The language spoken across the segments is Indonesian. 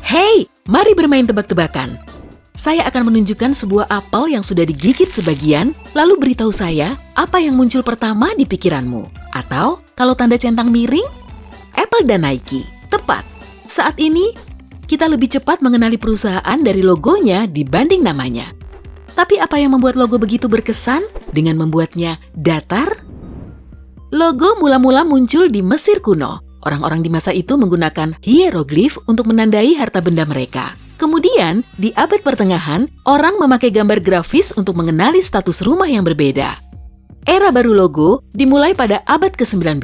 Hey, mari bermain tebak-tebakan. Saya akan menunjukkan sebuah apel yang sudah digigit sebagian, lalu beritahu saya apa yang muncul pertama di pikiranmu. Atau, kalau tanda centang miring, Apple dan Nike. Tepat. Saat ini, kita lebih cepat mengenali perusahaan dari logonya dibanding namanya. Tapi apa yang membuat logo begitu berkesan dengan membuatnya datar? Logo mula-mula muncul di Mesir kuno. Orang-orang di masa itu menggunakan hieroglif untuk menandai harta benda mereka. Kemudian, di abad pertengahan, orang memakai gambar grafis untuk mengenali status rumah yang berbeda. Era baru logo dimulai pada abad ke-19.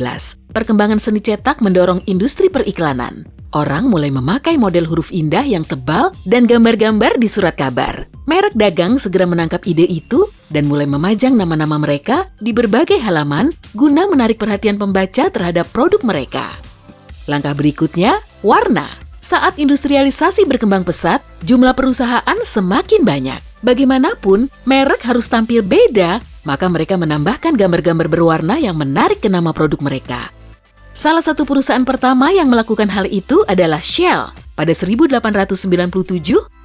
Perkembangan seni cetak mendorong industri periklanan. Orang mulai memakai model huruf indah yang tebal dan gambar-gambar di surat kabar. Merek dagang segera menangkap ide itu dan mulai memajang nama-nama mereka di berbagai halaman guna menarik perhatian pembaca terhadap produk mereka. Langkah berikutnya, warna. Saat industrialisasi berkembang pesat, jumlah perusahaan semakin banyak. Bagaimanapun, merek harus tampil beda, maka mereka menambahkan gambar-gambar berwarna yang menarik ke nama produk mereka. Salah satu perusahaan pertama yang melakukan hal itu adalah Shell. Pada 1897,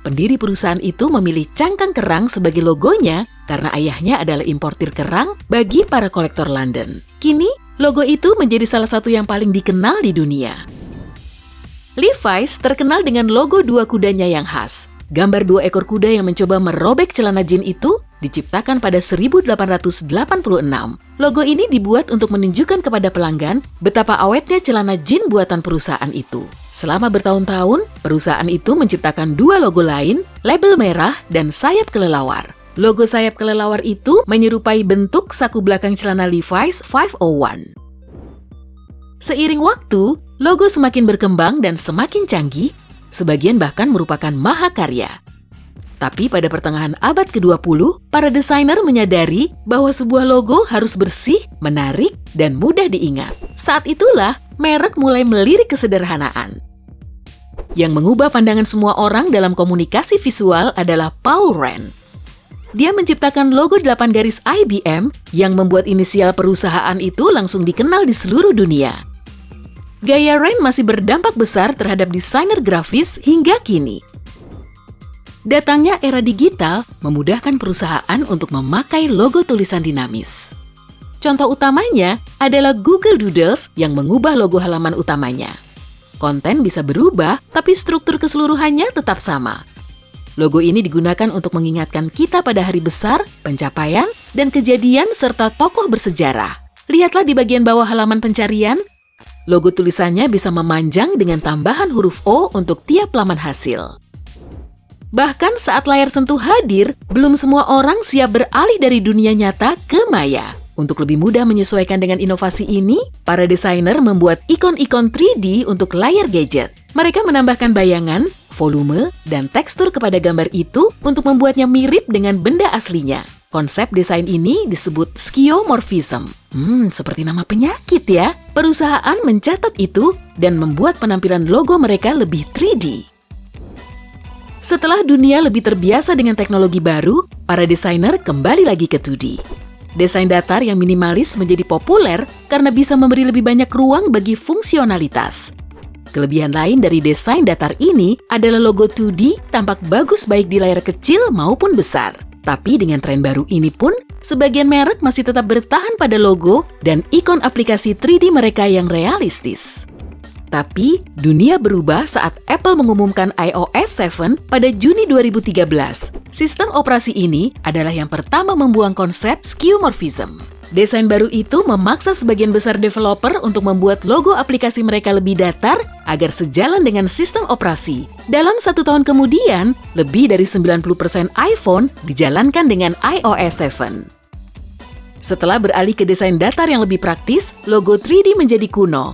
pendiri perusahaan itu memilih cangkang kerang sebagai logonya karena ayahnya adalah importir kerang bagi para kolektor London. Kini, logo itu menjadi salah satu yang paling dikenal di dunia. Levi's terkenal dengan logo dua kudanya yang khas. Gambar dua ekor kuda yang mencoba merobek celana jin itu diciptakan pada 1886. Logo ini dibuat untuk menunjukkan kepada pelanggan betapa awetnya celana jin buatan perusahaan itu. Selama bertahun-tahun, perusahaan itu menciptakan dua logo lain, label merah dan sayap kelelawar. Logo sayap kelelawar itu menyerupai bentuk saku belakang celana Levi's 501. Seiring waktu, logo semakin berkembang dan semakin canggih, sebagian bahkan merupakan mahakarya. Tapi pada pertengahan abad ke-20, para desainer menyadari bahwa sebuah logo harus bersih, menarik, dan mudah diingat. Saat itulah, merek mulai melirik kesederhanaan. Yang mengubah pandangan semua orang dalam komunikasi visual adalah Paul Rand. Dia menciptakan logo 8 garis IBM yang membuat inisial perusahaan itu langsung dikenal di seluruh dunia. Gaya Rand masih berdampak besar terhadap desainer grafis hingga kini. Datangnya era digital memudahkan perusahaan untuk memakai logo tulisan dinamis. Contoh utamanya adalah Google Doodles yang mengubah logo halaman utamanya. Konten bisa berubah, tapi struktur keseluruhannya tetap sama. Logo ini digunakan untuk mengingatkan kita pada hari besar, pencapaian, dan kejadian serta tokoh bersejarah. Lihatlah di bagian bawah halaman pencarian, logo tulisannya bisa memanjang dengan tambahan huruf O untuk tiap laman hasil. Bahkan saat layar sentuh hadir, belum semua orang siap beralih dari dunia nyata ke maya. Untuk lebih mudah menyesuaikan dengan inovasi ini, para desainer membuat ikon-ikon 3D untuk layar gadget. Mereka menambahkan bayangan, volume, dan tekstur kepada gambar itu untuk membuatnya mirip dengan benda aslinya. Konsep desain ini disebut skeuomorphism. Seperti nama penyakit ya. Perusahaan mencatat itu dan membuat penampilan logo mereka lebih 3D. Setelah dunia lebih terbiasa dengan teknologi baru, para desainer kembali lagi ke 2D. Desain datar yang minimalis menjadi populer karena bisa memberi lebih banyak ruang bagi fungsionalitas. Kelebihan lain dari desain datar ini adalah logo 2D tampak bagus baik di layar kecil maupun besar. Tapi dengan tren baru ini pun, sebagian merek masih tetap bertahan pada logo dan ikon aplikasi 3D mereka yang realistis. Tapi, dunia berubah saat Apple mengumumkan iOS 7 pada Juni 2013. Sistem operasi ini adalah yang pertama membuang konsep skeuomorphism. Desain baru itu memaksa sebagian besar developer untuk membuat logo aplikasi mereka lebih datar agar sejalan dengan sistem operasi. Dalam 1 tahun kemudian, lebih dari 90% iPhone dijalankan dengan iOS 7. Setelah beralih ke desain datar yang lebih praktis, logo 3D menjadi kuno.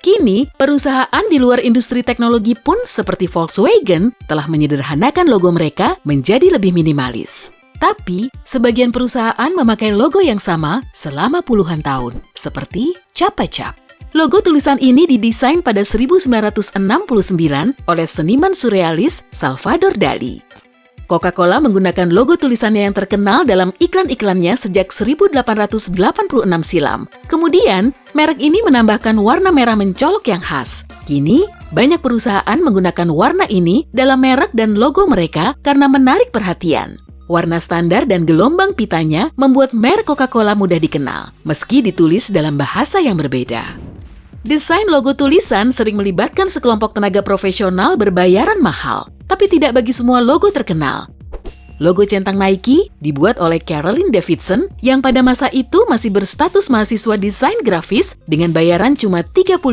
Kini, perusahaan di luar industri teknologi pun seperti Volkswagen telah menyederhanakan logo mereka menjadi lebih minimalis. Tapi, sebagian perusahaan memakai logo yang sama selama puluhan tahun, seperti Chapa Chap. Logo tulisan ini didesain pada 1969 oleh seniman surrealis Salvador Dali. Coca-Cola menggunakan logo tulisannya yang terkenal dalam iklan-iklannya sejak 1886 silam. Kemudian, merek ini menambahkan warna merah mencolok yang khas. Kini, banyak perusahaan menggunakan warna ini dalam merek dan logo mereka karena menarik perhatian. Warna standar dan gelombang pitanya membuat merek Coca-Cola mudah dikenal, meski ditulis dalam bahasa yang berbeda. Desain logo tulisan sering melibatkan sekelompok tenaga profesional berbayaran mahal, tapi tidak bagi semua logo terkenal. Logo centang Nike dibuat oleh Caroline Davidson yang pada masa itu masih berstatus mahasiswa desain grafis dengan bayaran cuma $35.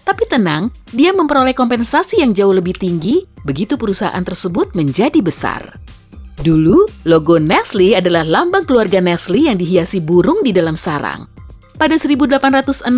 Tapi tenang, dia memperoleh kompensasi yang jauh lebih tinggi begitu perusahaan tersebut menjadi besar. Dulu, logo Nestle adalah lambang keluarga Nestle yang dihiasi burung di dalam sarang. Pada 1868,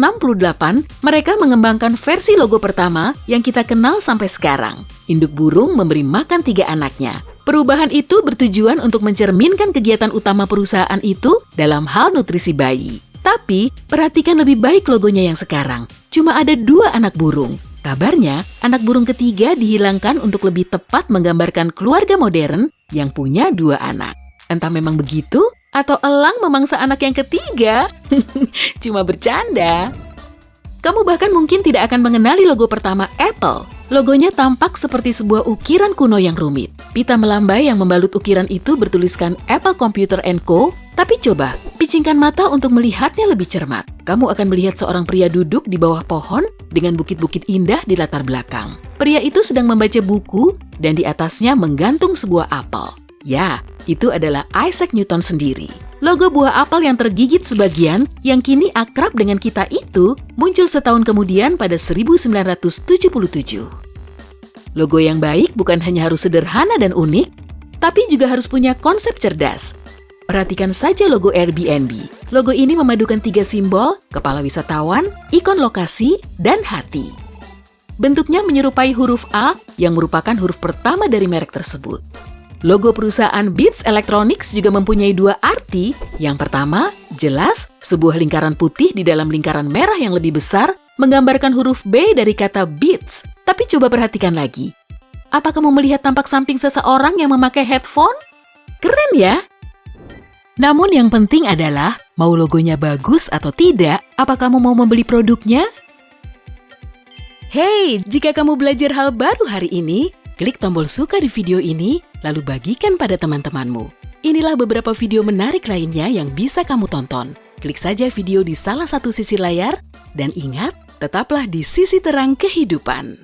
mereka mengembangkan versi logo pertama yang kita kenal sampai sekarang. Induk burung memberi makan 3 anaknya. Perubahan itu bertujuan untuk mencerminkan kegiatan utama perusahaan itu dalam hal nutrisi bayi. Tapi, perhatikan lebih baik logonya yang sekarang. Cuma ada 2 anak burung. Kabarnya, anak burung ketiga dihilangkan untuk lebih tepat menggambarkan keluarga modern yang punya 2 anak. Entah memang begitu, atau elang memangsa anak yang ketiga? Cuma bercanda. Kamu bahkan mungkin tidak akan mengenali logo pertama Apple. Logonya tampak seperti sebuah ukiran kuno yang rumit. Pita melambai yang membalut ukiran itu bertuliskan Apple Computer & Co. Tapi coba, picingkan mata untuk melihatnya lebih cermat. Kamu akan melihat seorang pria duduk di bawah pohon dengan bukit-bukit indah di latar belakang. Pria itu sedang membaca buku dan di atasnya menggantung sebuah apel. Ya, itu adalah Isaac Newton sendiri. Logo buah apel yang tergigit sebagian, yang kini akrab dengan kita itu, muncul setahun kemudian pada 1977. Logo yang baik bukan hanya harus sederhana dan unik, tapi juga harus punya konsep cerdas. Perhatikan saja logo Airbnb. Logo ini memadukan 3 simbol, kepala wisatawan, ikon lokasi, dan hati. Bentuknya menyerupai huruf A yang merupakan huruf pertama dari merek tersebut. Logo perusahaan Beats Electronics juga mempunyai 2 arti. Yang pertama, jelas, sebuah lingkaran putih di dalam lingkaran merah yang lebih besar menggambarkan huruf B dari kata Beats. Tapi coba perhatikan lagi. Apa kamu melihat tampak samping seseorang yang memakai headphone? Keren ya? Namun yang penting adalah, mau logonya bagus atau tidak, apa kamu mau membeli produknya? Hey, jika kamu belajar hal baru hari ini, klik tombol suka di video ini, lalu bagikan pada teman-temanmu. Inilah beberapa video menarik lainnya yang bisa kamu tonton. Klik saja video di salah satu sisi layar, dan ingat, tetaplah di sisi terang kehidupan.